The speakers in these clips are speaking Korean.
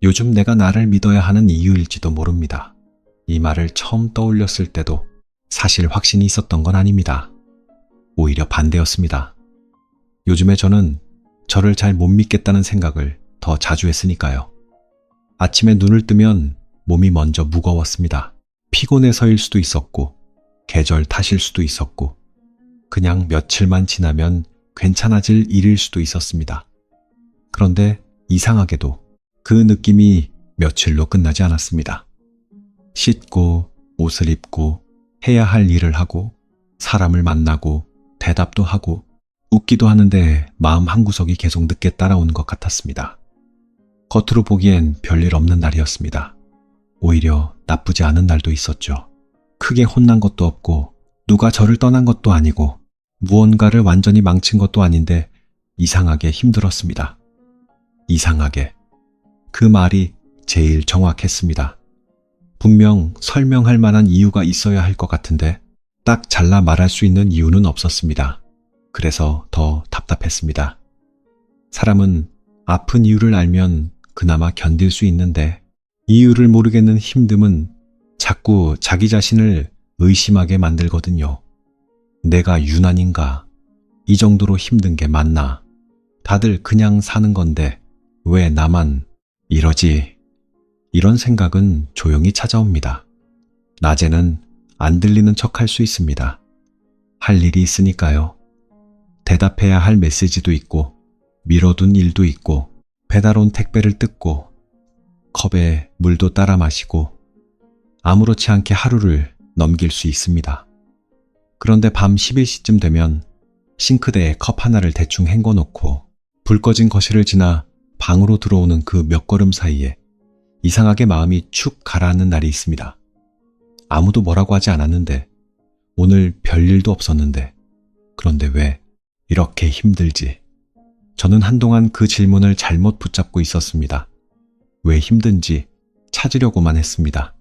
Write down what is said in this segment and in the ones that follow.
요즘 내가 나를 믿어야 하는 이유일지도 모릅니다. 이 말을 처음 떠올렸을 때도 사실 확신이 있었던 건 아닙니다. 오히려 반대였습니다. 요즘에 저는 저를 잘 못 믿겠다는 생각을 더 자주 했으니까요. 아침에 눈을 뜨면 몸이 먼저 무거웠습니다. 피곤해서일 수도 있었고, 계절 탓일 수도 있었고, 그냥 며칠만 지나면 괜찮아질 일일 수도 있었습니다. 그런데 이상하게도 그 느낌이 며칠로 끝나지 않았습니다. 씻고, 옷을 입고, 해야 할 일을 하고, 사람을 만나고, 대답도 하고, 웃기도 하는데 마음 한구석이 계속 늦게 따라오는 것 같았습니다. 겉으로 보기엔 별일 없는 날이었습니다. 오히려 나쁘지 않은 날도 있었죠. 크게 혼난 것도 없고, 누가 저를 떠난 것도 아니고, 무언가를 완전히 망친 것도 아닌데 이상하게 힘들었습니다. 이상하게. 그 말이 제일 정확했습니다. 분명 설명할 만한 이유가 있어야 할 것 같은데 딱 잘라 말할 수 있는 이유는 없었습니다. 그래서 더 답답했습니다. 사람은 아픈 이유를 알면 그나마 견딜 수 있는데 이유를 모르겠는 힘듦은 자꾸 자기 자신을 의심하게 만들거든요. 내가 유난인가? 이 정도로 힘든 게 맞나? 다들 그냥 사는 건데 왜 나만 이러지? 이런 생각은 조용히 찾아옵니다. 낮에는 안 들리는 척 할 수 있습니다. 할 일이 있으니까요. 대답해야 할 메시지도 있고, 미뤄둔 일도 있고, 배달 온 택배를 뜯고, 컵에 물도 따라 마시고, 아무렇지 않게 하루를 넘길 수 있습니다. 그런데 밤 11시쯤 되면 싱크대에 컵 하나를 대충 헹궈놓고 불 꺼진 거실을 지나 방으로 들어오는 그 몇 걸음 사이에 이상하게 마음이 축 가라앉는 날이 있습니다. 아무도 뭐라고 하지 않았는데, 오늘 별일도 없었는데, 그런데 왜 이렇게 힘들지? 저는 한동안 그 질문을 잘못 붙잡고 있었습니다. 왜 힘든지 찾으려고만 했습니다.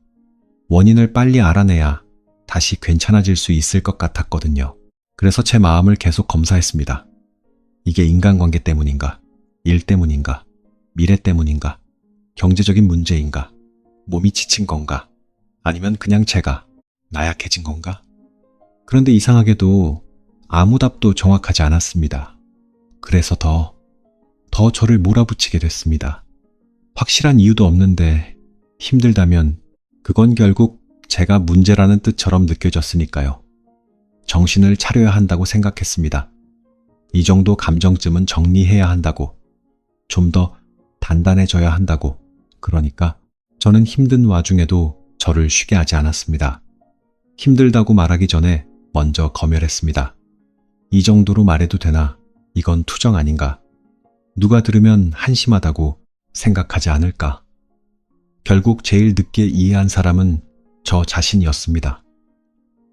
원인을 빨리 알아내야 다시 괜찮아질 수 있을 것 같았거든요. 그래서 제 마음을 계속 검사했습니다. 이게 인간관계 때문인가? 일 때문인가? 미래 때문인가? 경제적인 문제인가? 몸이 지친 건가? 아니면 그냥 제가 나약해진 건가? 그런데 이상하게도 아무 답도 정확하지 않았습니다. 그래서 더 저를 몰아붙이게 됐습니다. 확실한 이유도 없는데 힘들다면 그건 결국 제가 문제라는 뜻처럼 느껴졌으니까요. 정신을 차려야 한다고 생각했습니다. 이 정도 감정쯤은 정리해야 한다고, 좀 더 단단해져야 한다고. 그러니까 저는 힘든 와중에도 저를 쉬게 하지 않았습니다. 힘들다고 말하기 전에 먼저 검열했습니다. 이 정도로 말해도 되나? 이건 투정 아닌가? 누가 들으면 한심하다고 생각하지 않을까? 결국 제일 늦게 이해한 사람은 저 자신이었습니다.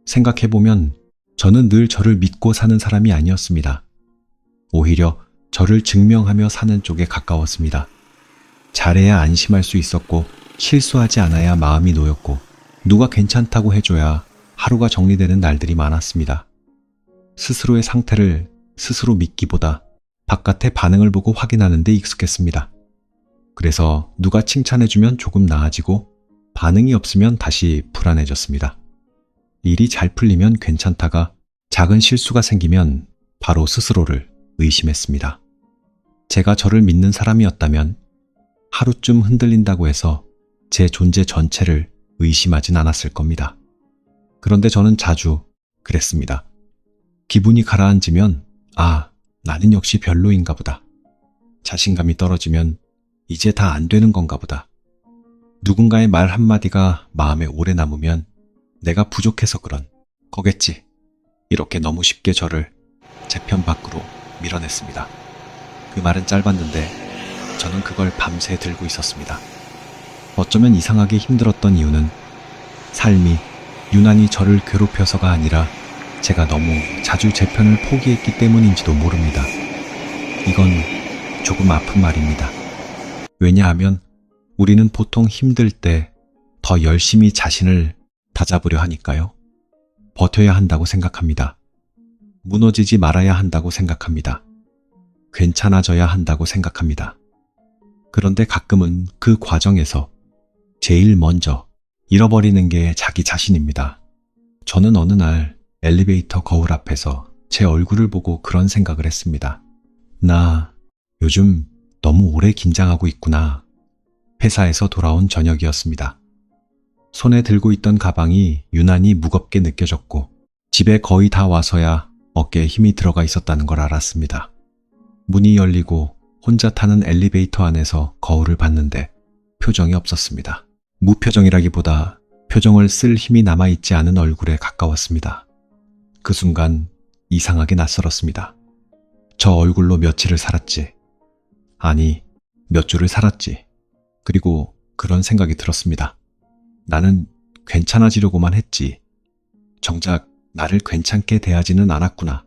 생각해보면 저는 늘 저를 믿고 사는 사람이 아니었습니다. 오히려 저를 증명하며 사는 쪽에 가까웠습니다. 잘해야 안심할 수 있었고, 실수하지 않아야 마음이 놓였고, 누가 괜찮다고 해줘야 하루가 정리되는 날들이 많았습니다. 스스로의 상태를 스스로 믿기보다 바깥의 반응을 보고 확인하는 데 익숙했습니다. 그래서 누가 칭찬해주면 조금 나아지고, 반응이 없으면 다시 불안해졌습니다. 일이 잘 풀리면 괜찮다가 작은 실수가 생기면 바로 스스로를 의심했습니다. 제가 저를 믿는 사람이었다면 하루쯤 흔들린다고 해서 제 존재 전체를 의심하진 않았을 겁니다. 그런데 저는 자주 그랬습니다. 기분이 가라앉으면 나는 역시 별로인가 보다. 자신감이 떨어지면 이제 다 안 되는 건가 보다. 누군가의 말 한마디가 마음에 오래 남으면 내가 부족해서 그런 거겠지. 이렇게 너무 쉽게 저를 제 편 밖으로 밀어냈습니다. 그 말은 짧았는데 저는 그걸 밤새 들고 있었습니다. 어쩌면 이상하게 힘들었던 이유는 삶이 유난히 저를 괴롭혀서가 아니라 제가 너무 자주 제 편을 포기했기 때문인지도 모릅니다. 이건 조금 아픈 말입니다. 왜냐하면 우리는 보통 힘들 때 더 열심히 자신을 다잡으려 하니까요. 버텨야 한다고 생각합니다. 무너지지 말아야 한다고 생각합니다. 괜찮아져야 한다고 생각합니다. 그런데 가끔은 그 과정에서 제일 먼저 잃어버리는 게 자기 자신입니다. 저는 어느 날 엘리베이터 거울 앞에서 제 얼굴을 보고 그런 생각을 했습니다. 나 요즘 너무 오래 긴장하고 있구나. 회사에서 돌아온 저녁이었습니다. 손에 들고 있던 가방이 유난히 무겁게 느껴졌고 집에 거의 다 와서야 어깨에 힘이 들어가 있었다는 걸 알았습니다. 문이 열리고 혼자 타는 엘리베이터 안에서 거울을 봤는데 표정이 없었습니다. 무표정이라기보다 표정을 쓸 힘이 남아있지 않은 얼굴에 가까웠습니다. 그 순간 이상하게 낯설었습니다. 저 얼굴로 며칠을 살았지. 아니, 몇 주를 살았지. 그리고 그런 생각이 들었습니다. 나는 괜찮아지려고만 했지. 정작 나를 괜찮게 대하지는 않았구나.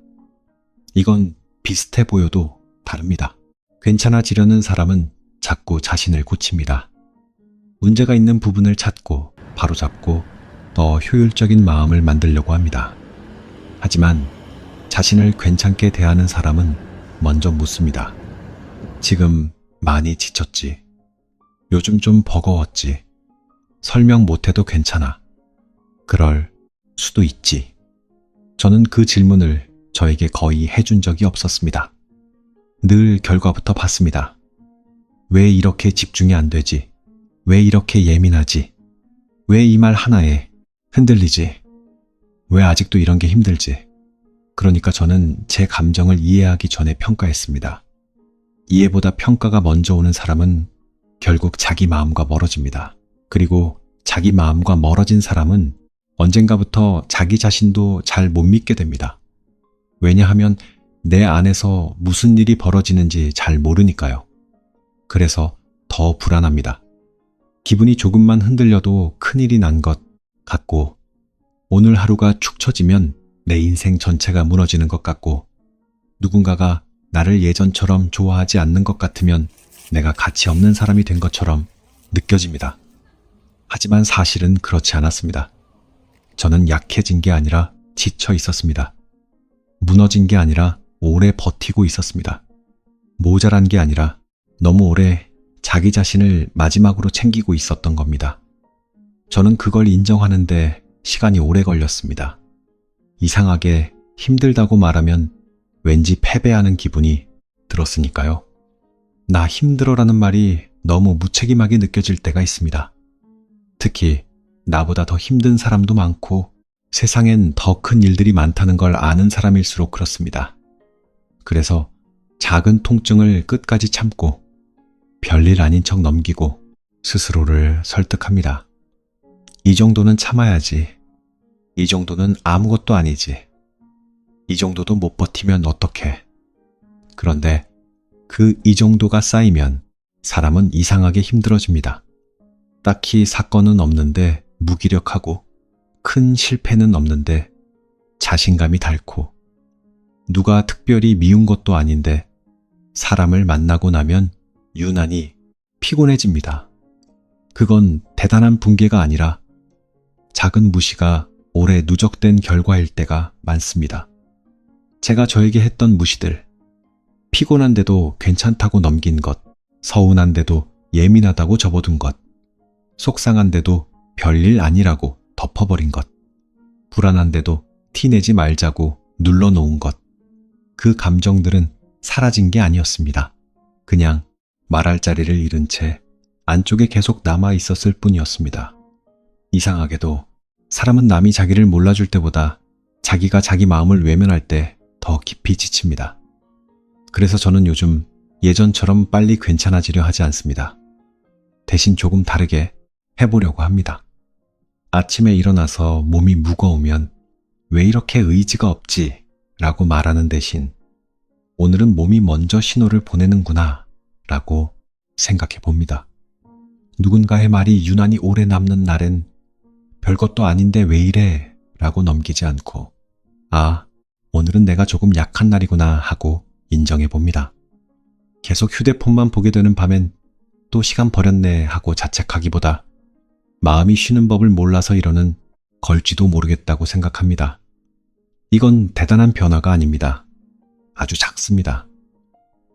이건 비슷해 보여도 다릅니다. 괜찮아지려는 사람은 자꾸 자신을 고칩니다. 문제가 있는 부분을 찾고 바로잡고 더 효율적인 마음을 만들려고 합니다. 하지만 자신을 괜찮게 대하는 사람은 먼저 묻습니다. 지금 많이 지쳤지? 요즘 좀 버거웠지? 설명 못해도 괜찮아. 그럴 수도 있지. 저는 그 질문을 저에게 거의 해준 적이 없었습니다. 늘 결과부터 봤습니다. 왜 이렇게 집중이 안 되지? 왜 이렇게 예민하지? 왜 이 말 하나에 흔들리지? 왜 아직도 이런 게 힘들지? 그러니까 저는 제 감정을 이해하기 전에 평가했습니다. 이해보다 평가가 먼저 오는 사람은 결국 자기 마음과 멀어집니다. 그리고 자기 마음과 멀어진 사람은 언젠가부터 자기 자신도 잘 못 믿게 됩니다. 왜냐하면 내 안에서 무슨 일이 벌어지는지 잘 모르니까요. 그래서 더 불안합니다. 기분이 조금만 흔들려도 큰일이 난 것 같고, 오늘 하루가 축 처지면 내 인생 전체가 무너지는 것 같고, 누군가가 나를 예전처럼 좋아하지 않는 것 같으면 내가 가치 없는 사람이 된 것처럼 느껴집니다. 하지만 사실은 그렇지 않았습니다. 저는 약해진 게 아니라 지쳐 있었습니다. 무너진 게 아니라 오래 버티고 있었습니다. 모자란 게 아니라 너무 오래 자기 자신을 마지막으로 챙기고 있었던 겁니다. 저는 그걸 인정하는데 시간이 오래 걸렸습니다. 이상하게 힘들다고 말하면 왠지 패배하는 기분이 들었으니까요. 나 힘들어라는 말이 너무 무책임하게 느껴질 때가 있습니다. 특히 나보다 더 힘든 사람도 많고 세상엔 더 큰 일들이 많다는 걸 아는 사람일수록 그렇습니다. 그래서 작은 통증을 끝까지 참고 별일 아닌 척 넘기고 스스로를 설득합니다. 이 정도는 참아야지. 이 정도는 아무것도 아니지. 이 정도도 못 버티면 어떡해. 그런데 그 이 정도가 쌓이면 사람은 이상하게 힘들어집니다. 딱히 사건은 없는데 무기력하고 큰 실패는 없는데 자신감이 닳고 누가 특별히 미운 것도 아닌데 사람을 만나고 나면 유난히 피곤해집니다. 그건 대단한 붕괴가 아니라 작은 무시가 오래 누적된 결과일 때가 많습니다. 제가 저에게 했던 무시들, 피곤한데도 괜찮다고 넘긴 것, 서운한데도 예민하다고 접어둔 것, 속상한데도 별일 아니라고 덮어버린 것, 불안한데도 티내지 말자고 눌러놓은 것, 그 감정들은 사라진 게 아니었습니다. 그냥 말할 자리를 잃은 채 안쪽에 계속 남아 있었을 뿐이었습니다. 이상하게도 사람은 남이 자기를 몰라줄 때보다 자기가 자기 마음을 외면할 때 더 깊이 지칩니다. 그래서 저는 요즘 예전처럼 빨리 괜찮아지려 하지 않습니다. 대신 조금 다르게 해보려고 합니다. 아침에 일어나서 몸이 무거우면 왜 이렇게 의지가 없지? 라고 말하는 대신 오늘은 몸이 먼저 신호를 보내는구나 라고 생각해 봅니다. 누군가의 말이 유난히 오래 남는 날엔 별것도 아닌데 왜 이래? 라고 넘기지 않고 아, 오늘은 내가 조금 약한 날이구나 하고 인정해 봅니다. 계속 휴대폰만 보게 되는 밤엔 또 시간 버렸네 하고 자책하기보다 마음이 쉬는 법을 몰라서 이러는 걸지도 모르겠다고 생각합니다. 이건 대단한 변화가 아닙니다. 아주 작습니다.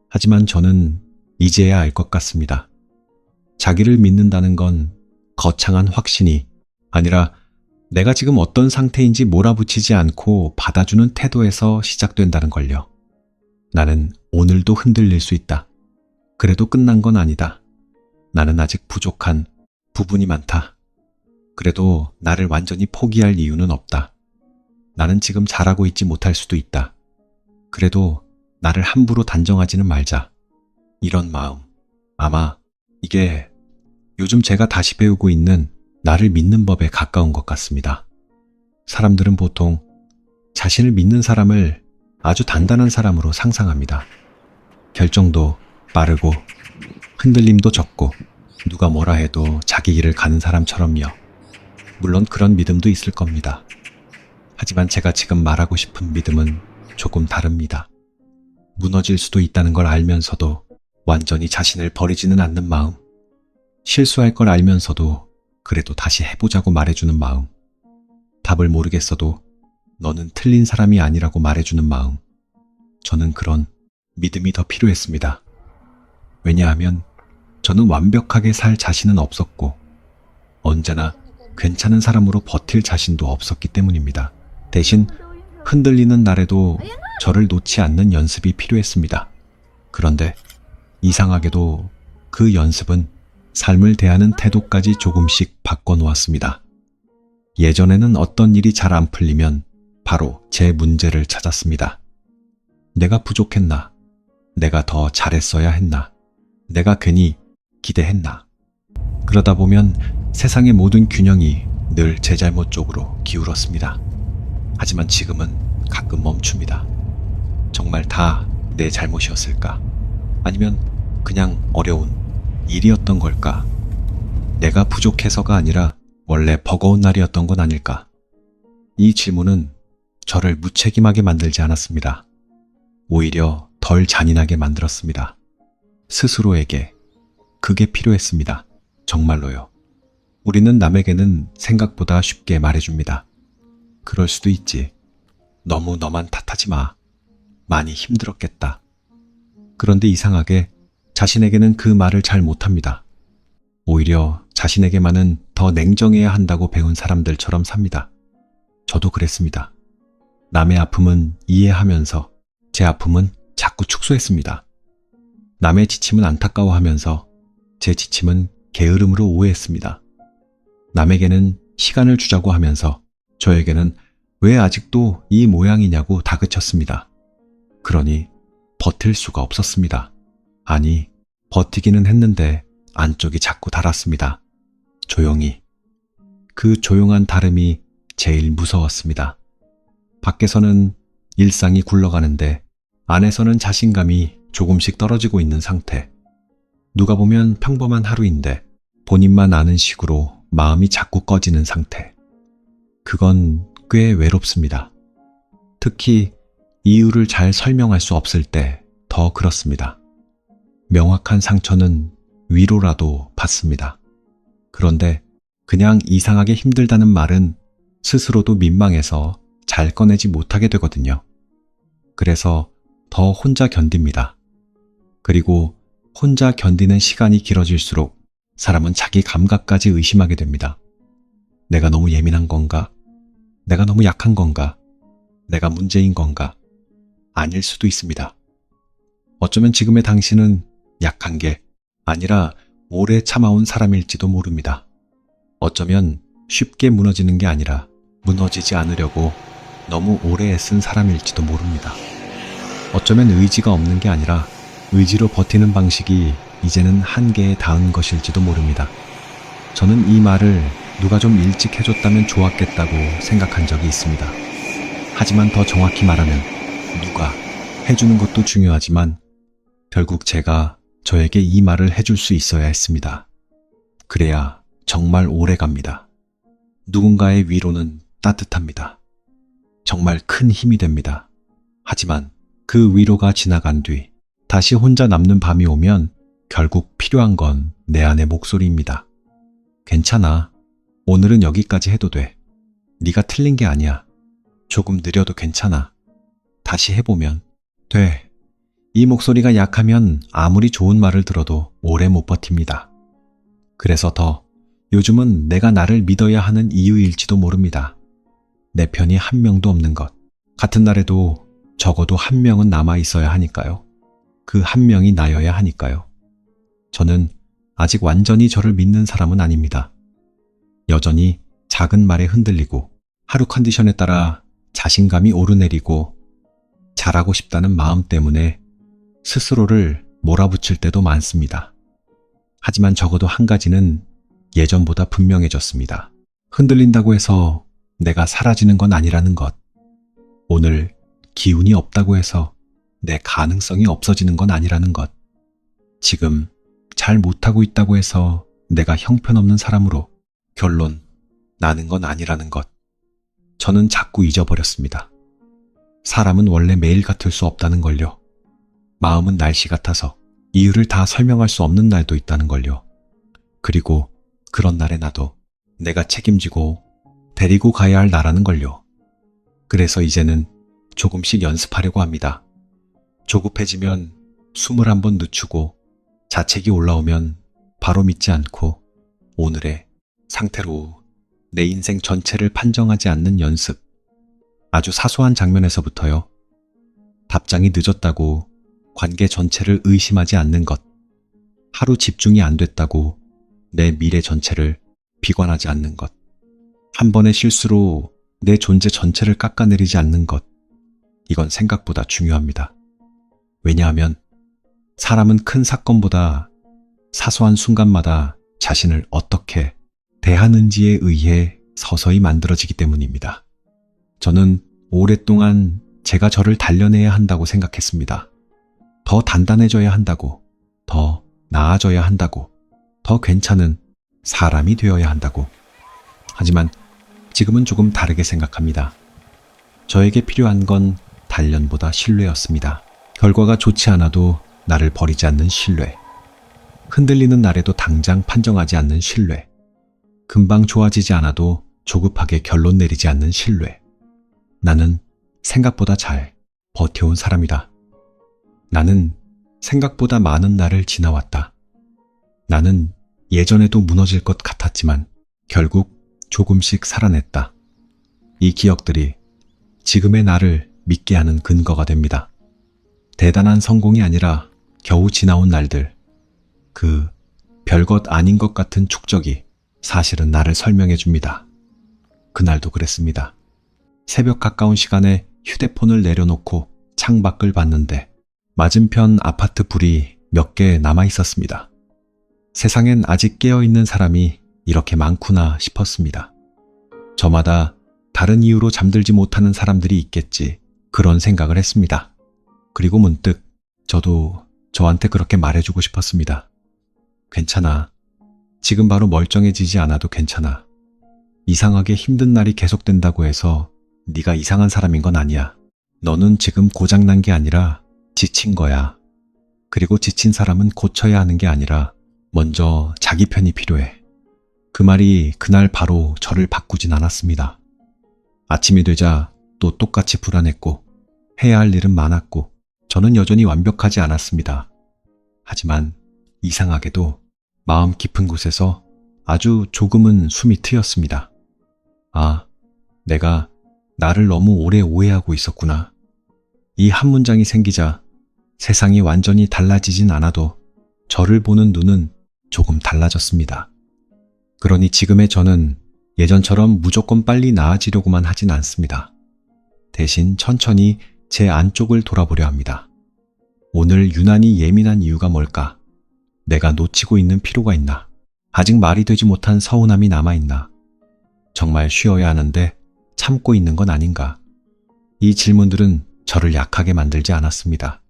하지만 저는 이제야 알 것 같습니다. 자기를 믿는다는 건 거창한 확신이 아니라 내가 지금 어떤 상태인지 몰아붙이지 않고 받아주는 태도에서 시작된다는 걸요. 나는 오늘도 흔들릴 수 있다. 그래도 끝난 건 아니다. 나는 아직 부족한 부분이 많다. 그래도 나를 완전히 포기할 이유는 없다. 나는 지금 잘하고 있지 못할 수도 있다. 그래도 나를 함부로 단정하지는 말자. 이런 마음. 아마 이게 요즘 제가 다시 배우고 있는 나를 믿는 법에 가까운 것 같습니다. 사람들은 보통 자신을 믿는 사람을 아주 단단한 사람으로 상상합니다. 결정도 빠르고 흔들림도 적고 누가 뭐라 해도 자기 길을 가는 사람처럼요. 물론 그런 믿음도 있을 겁니다. 하지만 제가 지금 말하고 싶은 믿음은 조금 다릅니다. 무너질 수도 있다는 걸 알면서도 완전히 자신을 버리지는 않는 마음. 실수할 걸 알면서도 그래도 다시 해보자고 말해주는 마음. 답을 모르겠어도 너는 틀린 사람이 아니라고 말해주는 마음. 저는 그런 믿음이 더 필요했습니다. 왜냐하면 저는 완벽하게 살 자신은 없었고 언제나 괜찮은 사람으로 버틸 자신도 없었기 때문입니다. 대신 흔들리는 날에도 저를 놓지 않는 연습이 필요했습니다. 그런데 이상하게도 그 연습은 삶을 대하는 태도까지 조금씩 바꿔놓았습니다. 예전에는 어떤 일이 잘 안 풀리면 바로 제 문제를 찾았습니다. 내가 부족했나? 내가 더 잘했어야 했나? 내가 괜히 기대했나? 그러다 보면 세상의 모든 균형이 늘 제 잘못 쪽으로 기울었습니다. 하지만 지금은 가끔 멈춥니다. 정말 다 내 잘못이었을까? 아니면 그냥 어려운 일이었던 걸까? 내가 부족해서가 아니라 원래 버거운 날이었던 건 아닐까? 이 질문은 저를 무책임하게 만들지 않았습니다. 오히려 덜 잔인하게 만들었습니다. 스스로에게 그게 필요했습니다. 정말로요. 우리는 남에게는 생각보다 쉽게 말해줍니다. 그럴 수도 있지. 너무 너만 탓하지 마. 많이 힘들었겠다. 그런데 이상하게 자신에게는 그 말을 잘 못합니다. 오히려 자신에게만은 더 냉정해야 한다고 배운 사람들처럼 삽니다. 저도 그랬습니다. 남의 아픔은 이해하면서 제 아픔은 자꾸 축소했습니다. 남의 지침은 안타까워하면서 제 지침은 게으름으로 오해했습니다. 남에게는 시간을 주자고 하면서 저에게는 왜 아직도 이 모양이냐고 다그쳤습니다. 그러니 버틸 수가 없었습니다. 아니, 버티기는 했는데 안쪽이 자꾸 달았습니다. 조용히. 그 조용한 다름이 제일 무서웠습니다. 밖에서는 일상이 굴러가는데 안에서는 자신감이 조금씩 떨어지고 있는 상태. 누가 보면 평범한 하루인데 본인만 아는 식으로 마음이 자꾸 꺼지는 상태. 그건 꽤 외롭습니다. 특히 이유를 잘 설명할 수 없을 때 더 그렇습니다. 명확한 상처는 위로라도 받습니다. 그런데 그냥 이상하게 힘들다는 말은 스스로도 민망해서 잘 꺼내지 못하게 되거든요. 그래서 더 혼자 견딥니다. 그리고 혼자 견디는 시간이 길어질수록 사람은 자기 감각까지 의심하게 됩니다. 내가 너무 예민한 건가? 내가 너무 약한 건가? 내가 문제인 건가? 아닐 수도 있습니다. 어쩌면 지금의 당신은 약한 게 아니라 오래 참아온 사람일지도 모릅니다. 어쩌면 쉽게 무너지는 게 아니라 무너지지 않으려고 너무 오래 애쓴 사람일지도 모릅니다. 어쩌면 의지가 없는 게 아니라 의지로 버티는 방식이 이제는 한계에 닿은 것일지도 모릅니다. 저는 이 말을 누가 좀 일찍 해줬다면 좋았겠다고 생각한 적이 있습니다. 하지만 더 정확히 말하면 누가 해주는 것도 중요하지만 결국 제가 저에게 이 말을 해줄 수 있어야 했습니다. 그래야 정말 오래 갑니다. 누군가의 위로는 따뜻합니다. 정말 큰 힘이 됩니다. 하지만 그 위로가 지나간 뒤 다시 혼자 남는 밤이 오면 결국 필요한 건 내 안의 목소리입니다. 괜찮아. 오늘은 여기까지 해도 돼. 네가 틀린 게 아니야. 조금 느려도 괜찮아. 다시 해보면 돼. 이 목소리가 약하면 아무리 좋은 말을 들어도 오래 못 버팁니다. 그래서 더 요즘은 내가 나를 믿어야 하는 이유일지도 모릅니다. 내 편이 한 명도 없는 것. 같은 날에도 적어도 한 명은 남아 있어야 하니까요. 그 한 명이 나여야 하니까요. 저는 아직 완전히 저를 믿는 사람은 아닙니다. 여전히 작은 말에 흔들리고 하루 컨디션에 따라 자신감이 오르내리고 잘하고 싶다는 마음 때문에 스스로를 몰아붙일 때도 많습니다. 하지만 적어도 한 가지는 예전보다 분명해졌습니다. 흔들린다고 해서 내가 사라지는 건 아니라는 것. 오늘 기운이 없다고 해서 내 가능성이 없어지는 건 아니라는 것. 지금 잘 못하고 있다고 해서 내가 형편없는 사람으로 결론 나는 건 아니라는 것. 저는 자꾸 잊어버렸습니다. 사람은 원래 매일 같을 수 없다는 걸요. 마음은 날씨 같아서 이유를 다 설명할 수 없는 날도 있다는 걸요. 그리고 그런 날에 나도 내가 책임지고 데리고 가야 할 나라는 걸요. 그래서 이제는 조금씩 연습하려고 합니다. 조급해지면 숨을 한번 늦추고 자책이 올라오면 바로 믿지 않고 오늘의 상태로 내 인생 전체를 판정하지 않는 연습. 아주 사소한 장면에서부터요. 답장이 늦었다고 관계 전체를 의심하지 않는 것. 하루 집중이 안 됐다고 내 미래 전체를 비관하지 않는 것. 한 번의 실수로 내 존재 전체를 깎아내리지 않는 것. 이건 생각보다 중요합니다. 왜냐하면 사람은 큰 사건보다 사소한 순간마다 자신을 어떻게 대하는지에 의해 서서히 만들어지기 때문입니다. 저는 오랫동안 제가 저를 단련해야 한다고 생각했습니다. 더 단단해져야 한다고, 더 나아져야 한다고, 더 괜찮은 사람이 되어야 한다고. 하지만 지금은 조금 다르게 생각합니다. 저에게 필요한 건 단련보다 신뢰였습니다. 결과가 좋지 않아도 나를 버리지 않는 신뢰. 흔들리는 날에도 당장 판정하지 않는 신뢰. 금방 좋아지지 않아도 조급하게 결론 내리지 않는 신뢰. 나는 생각보다 잘 버텨온 사람이다. 나는 생각보다 많은 날을 지나왔다. 나는 예전에도 무너질 것 같았지만 결국 조금씩 살아냈다. 이 기억들이 지금의 나를 믿게 하는 근거가 됩니다. 대단한 성공이 아니라 겨우 지나온 날들, 그 별것 아닌 것 같은 축적이 사실은 나를 설명해 줍니다. 그날도 그랬습니다. 새벽 가까운 시간에 휴대폰을 내려놓고 창밖을 봤는데 맞은편 아파트 불이 몇 개 남아 있었습니다. 세상엔 아직 깨어있는 사람이 이렇게 많구나 싶었습니다. 저마다 다른 이유로 잠들지 못하는 사람들이 있겠지, 그런 생각을 했습니다. 그리고 문득 저도 저한테 그렇게 말해주고 싶었습니다. 괜찮아. 지금 바로 멀쩡해지지 않아도 괜찮아. 이상하게 힘든 날이 계속된다고 해서 네가 이상한 사람인 건 아니야. 너는 지금 고장난 게 아니라 지친 거야. 그리고 지친 사람은 고쳐야 하는 게 아니라 먼저 자기 편이 필요해. 그 말이 그날 바로 저를 바꾸진 않았습니다. 아침이 되자 또 똑같이 불안했고 해야 할 일은 많았고 저는 여전히 완벽하지 않았습니다. 하지만 이상하게도 마음 깊은 곳에서 아주 조금은 숨이 트였습니다. 아, 내가 나를 너무 오래 오해하고 있었구나. 이 한 문장이 생기자 세상이 완전히 달라지진 않아도 저를 보는 눈은 조금 달라졌습니다. 그러니 지금의 저는 예전처럼 무조건 빨리 나아지려고만 하진 않습니다. 대신 천천히 제 안쪽을 돌아보려 합니다. 오늘 유난히 예민한 이유가 뭘까? 내가 놓치고 있는 피로가 있나? 아직 말이 되지 못한 서운함이 남아있나? 정말 쉬어야 하는데 참고 있는 건 아닌가? 이 질문들은 저를 약하게 만들지 않았습니다.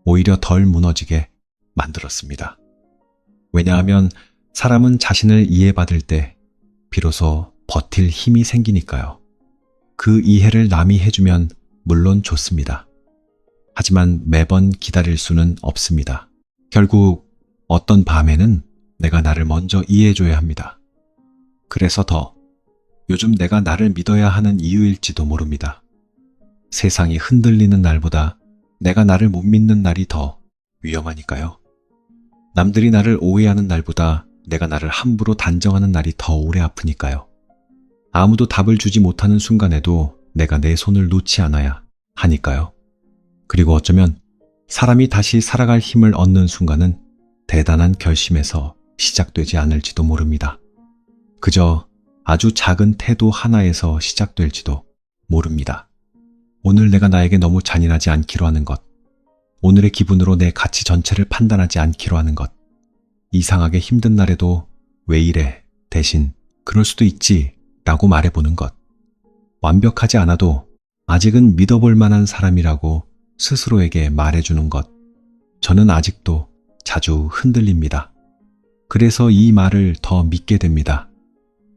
오히려 덜 무너지게 만들었습니다. 왜냐하면 사람은 자신을 이해받을 때 비로소 버틸 힘이 생기니까요. 그 이해를 남이 해주면 물론 좋습니다. 하지만 매번 기다릴 수는 없습니다. 결국 어떤 밤에는 내가 나를 먼저 이해해줘야 합니다. 그래서 더 요즘 내가 나를 믿어야 하는 이유일지도 모릅니다. 세상이 흔들리는 날보다 내가 나를 못 믿는 날이 더 위험하니까요. 남들이 나를 오해하는 날보다 내가 나를 함부로 단정하는 날이 더 오래 아프니까요. 아무도 답을 주지 못하는 순간에도 내가 내 손을 놓지 않아야 하니까요. 그리고 어쩌면 사람이 다시 살아갈 힘을 얻는 순간은 대단한 결심에서 시작되지 않을지도 모릅니다. 그저 아주 작은 태도 하나에서 시작될지도 모릅니다. 오늘 내가 나에게 너무 잔인하지 않기로 하는 것, 오늘의 기분으로 내 가치 전체를 판단하지 않기로 하는 것, 이상하게 힘든 날에도 왜 이래 대신 그럴 수도 있지 라고 말해보는 것, 완벽하지 않아도 아직은 믿어볼 만한 사람이라고 스스로에게 말해주는 것, 저는 아직도 자주 흔들립니다. 그래서 이 말을 더 믿게 됩니다.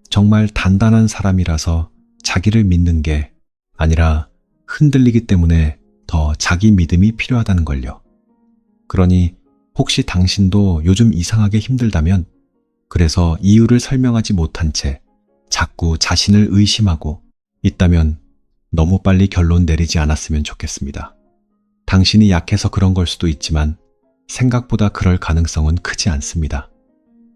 정말 단단한 사람이라서 자기를 믿는 게 아니라 흔들리기 때문에 더 자기 믿음이 필요하다는 걸요. 그러니 혹시 당신도 요즘 이상하게 힘들다면, 그래서 이유를 설명하지 못한 채 자꾸 자신을 의심하고 있다면 너무 빨리 결론 내리지 않았으면 좋겠습니다. 당신이 약해서 그런 걸 수도 있지만 생각보다 그럴 가능성은 크지 않습니다.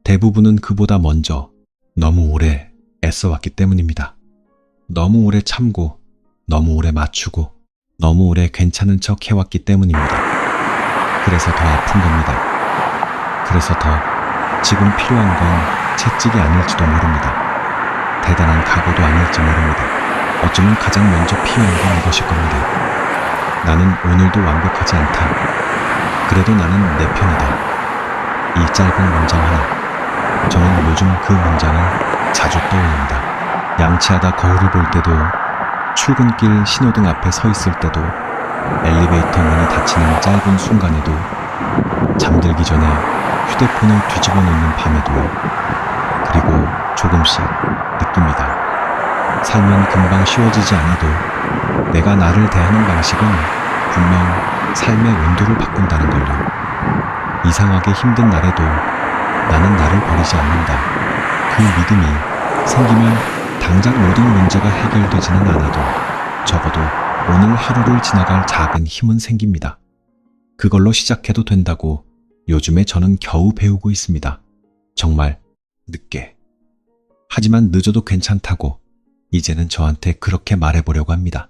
대부분은 그보다 먼저 너무 오래 애써왔기 때문입니다. 너무 오래 참고, 너무 오래 맞추고, 너무 오래 괜찮은 척 해왔기 때문입니다. 그래서 더 아픈 겁니다. 그래서 더 지금 필요한 건 채찍이 아닐지도 모릅니다. 대단한 각오도 아닐지 모릅니다. 어쩌면 가장 먼저 필요한 건 이것일 겁니다. 나는 오늘도 완벽하지 않다. 그래도 나는 내 편이다. 이 짧은 문장 하나. 저는 요즘 그 문장을 자주 떠올립니다. 양치하다 거울을 볼 때도, 출근길 신호등 앞에 서 있을 때도, 엘리베이터 문이 닫히는 짧은 순간에도, 잠들기 전에 휴대폰을 뒤집어 놓는 밤에도요. 그리고 조금씩 느낍니다. 살면 금방 쉬워지지 않아도 내가 나를 대하는 방식은 분명 삶의 온도를 바꾼다는 걸요. 이상하게 힘든 날에도 나는 나를 버리지 않는다. 그 믿음이 생기면 당장 모든 문제가 해결되지는 않아도 적어도 오늘 하루를 지나갈 작은 힘은 생깁니다. 그걸로 시작해도 된다고 요즘에 저는 겨우 배우고 있습니다. 정말 늦게. 하지만 늦어도 괜찮다고 이제는 저한테 그렇게 말해보려고 합니다.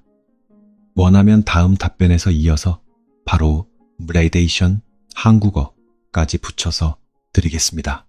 원하면 다음 답변에서 이어서 바로 그레이데이션 한국어까지 붙여서 드리겠습니다.